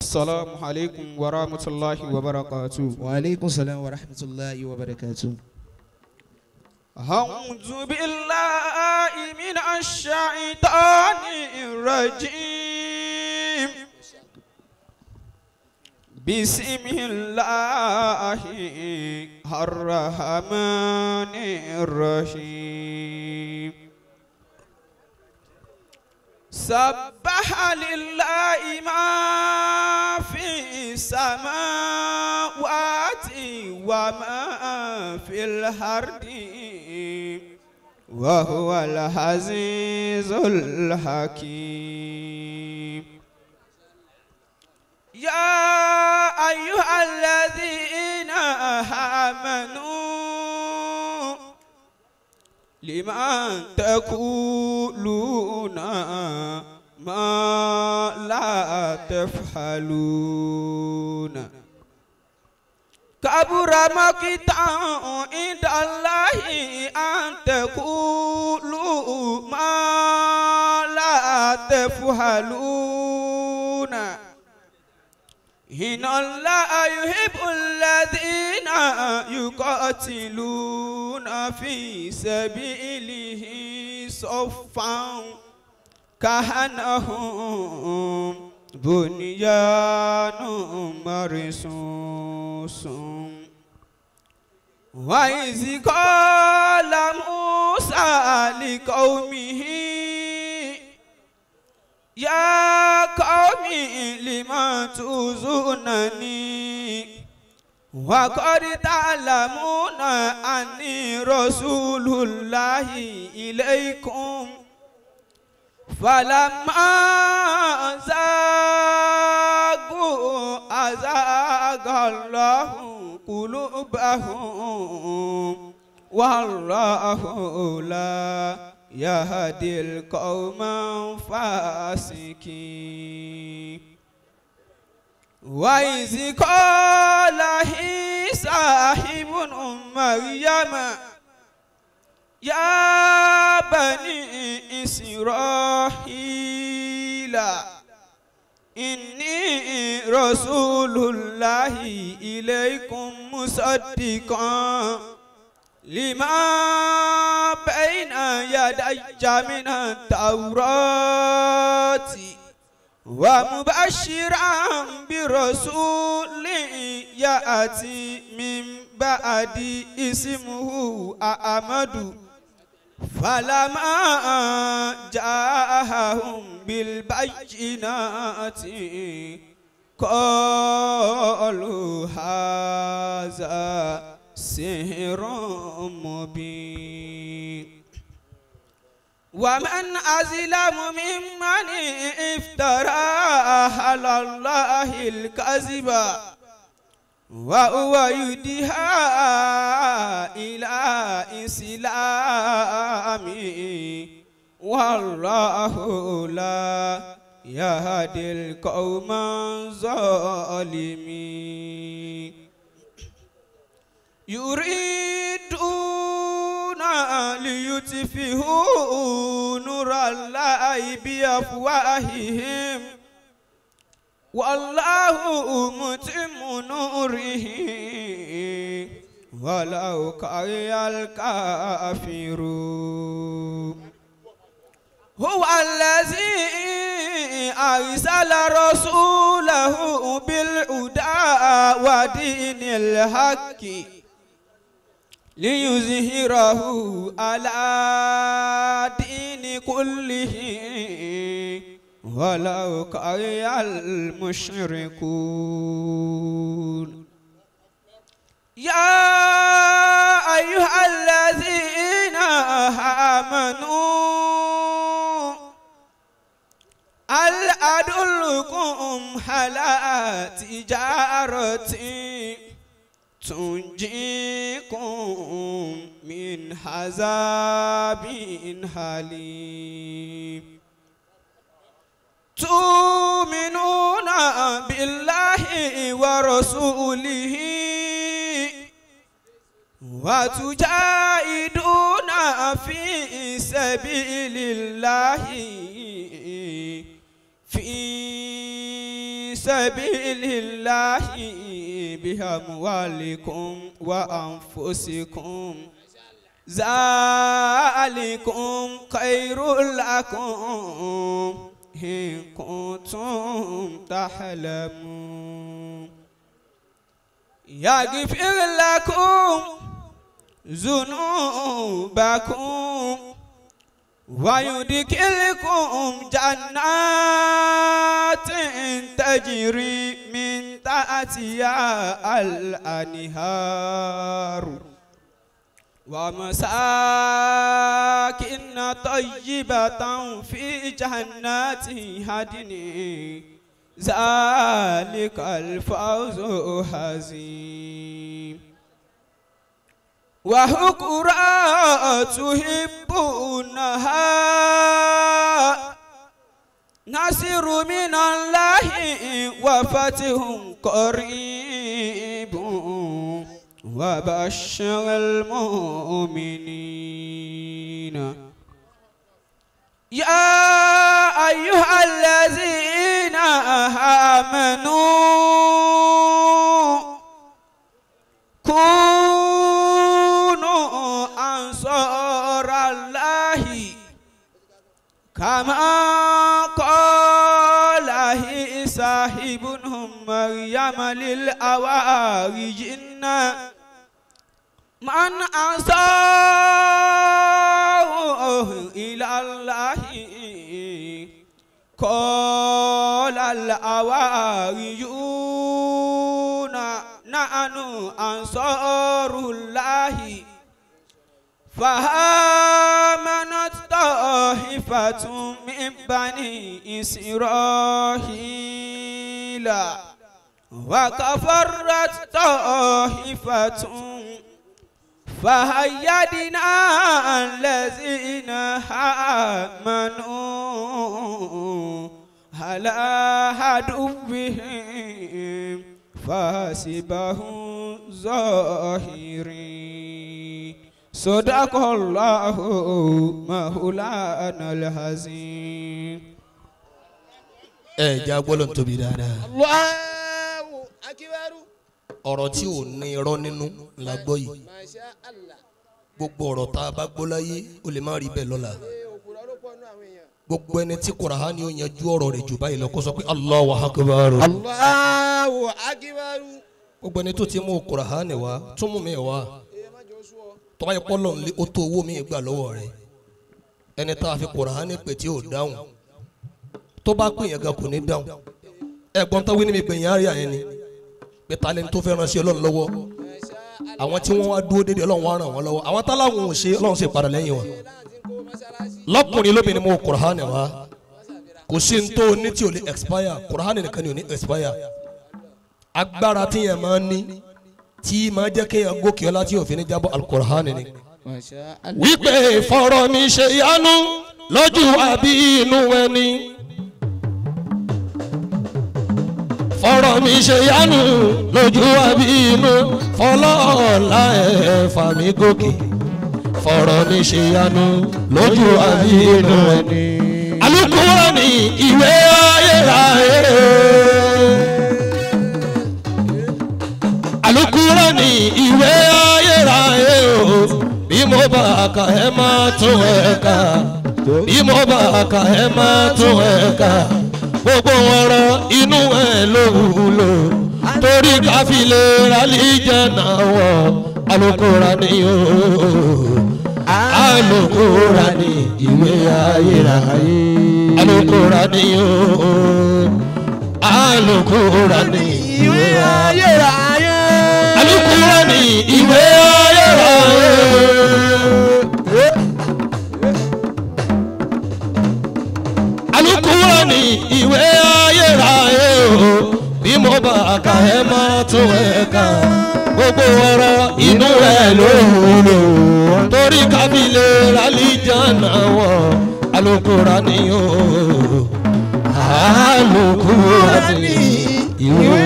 السلام عليكم ورحمة الله وبركاته. وعليكم السلام ورحمة الله وبركاته. أعوذ بالله من الشيطان الرجيم. بسم الله الرحمن الرحيم. سبح لله ما في السماوات وما في الأرض وهو العزيز الحكيم. يا أيها الذين آمنوا لمن تقولون ما لا تفعلون كبر مقتا عند الله أن تقولوا ما لا تفعلون إن الله يحب الذين يقاتلون في سبيله صفا كأنهم بنيان مرصوص. وإذ قال موسى لقومه يا قوم لم تؤذونني وقد تعلمون أني رسول الله إليكم فلما زاغوا أزاغ الله قلوبهم والله لا يهدي القوم الفاسقين. وإذ قال عيسى ابن مريم يا بني إسرائيل إني رسول الله إليكم مصدقا لما بين يدي من التوراة ومبشرا برسول يأتي من بعد اسمه أحمد. فلما جاءهم بالبينات قالوا هذا سحر مبين. ومن أظلم ممن افترى على الله الكذب وهو يدعى إلى الإسلام والله لا يهدي القوم الظالمين. يريدون ليطفئوا نور الله بأفواههم والله متم نوره ولو كره الكافرون. هو الذي أرسل رسوله بالهدى ودين الحق ليظهره على دين كله ولو كره المشركون. يا أيها الذين آمنوا هل أدلكم على تجارة تنجيكم من عذاب أليم. تؤمنون بالله ورسوله وتجاهدون في سبيل الله في سبيل الله بأموالكم وأنفسكم ذلكم خير لكم إن كنتم تعلمون يغفر لكم ذنوبكم ويدخلكم جنات تجري من تحتها الأنهار ومساكن طيبة في جنات عدن ذلك الفوز العظيم وأخرى تحبونها نصر من الله وفتح قريب وبشر المؤمنين يا أيها الذين آمنوا كونوا أنصار الله كما قال عيسى ابن مريم للحواريين من أنصار إلى الله قال الحواريون نحن أنصار الله فآمنت طائفة من بني إسرائيل وكفرت طائفة فأيدنا الذين آمنوا على عدوهم فحسبهم ظاهرين صدق الله مولانا العظيم. já gbọ́dọ̀ tóbi dáadáa. Allahu Akbar. ọ̀rọ̀ tí ò ní irọ́ nínú la gbọ́ yìí. Masha Allah. gbogbo ọ̀rọ̀ tá a bá gbọ́ láyé ó lè má rí bẹ́ẹ̀ lọ́la. Òpùrọ́ ló pọ̀ nínú àwọn èèyàn. gbogbo ẹni tí Kùránì ó yanjú ọ̀rọ̀ rẹ̀ jù báyìí lọ kó sọ pé Allahu Akbar. Allahu Akbar. gbogbo ẹni tó ti mú Kùránì wá tún mú mi wá. Èèyàn má jọ sú ọ. tọ́ba yẹ pọ́ lọ́nlé ó tó owó mi gbà lọ́wọ́ rẹ̀. ẹni tá a fi Kùránì pè tí ò dáhùn tó bá pè yẹn gan kò ní dáhùn. ẹ̀gbọ́n tó wí ní mi pè yẹn á rí àyẹn ni pé ta lẹni tó fẹ́ ránṣẹ́ Ọlọ́run lọ́wọ́ àwọn tí wọ́n wá dúró dédé Ọlọ́run wá ràn wọ́n lọ́wọ́ àwọn táláwọn ò ṣe Ọlọ́run sì padà lẹ́yìn wọn. lọ́kùnrin lóbìnrin mo Kùránì wá kò sí ní tó ní tí ò lè expire Kùránì nìkan ni ò ní expire. agbára tí yẹn máa ń ní tí máa jẹ́ kéèyàn gòkè ọlá tí òfin ní jábọ̀ Al-Kùránì ni. wípé fọ̀rọ̀ mi ṣe yánú lójú àbí inú ẹni. fọ̀rọ̀ mi ṣe yánu lójú àbí inú fọlọ́ọ̀lá ẹ̀ fà mí gòkè. fọ̀rọ̀ mi ṣe yánu lójú àbí inú ẹni. Al-Kùránì ìwé ayérayé. Al-Kùránì ìwé ayérayé o. bí mo bá kà ẹ́ máa tún ẹ̀ kà. bí mo bá kà ẹ́ máa tún ẹ̀ kà. gbogbo ọ̀rọ̀ inú ẹ̀ ló wúlò torí káfílẹ̀ rálíjànà wọ̀ Al-Kùránì o. Al-Kùránì ìwé ayérayé. Al-Kùránì o. Al-Kùránì ìwé ayérayé. Al-Kùránì ìwé ayérayé. Al-Kùránì ìwé ayérayé o. bí mo bá kà ẹ́ máa tún ẹ̀ kà. gbogbo ọ̀rọ̀ inú ẹ̀ ló wúlò torí kábílẹ̀ rálíjànà wọ̀ Al-Kùránì o. Al-Kùránì ìwé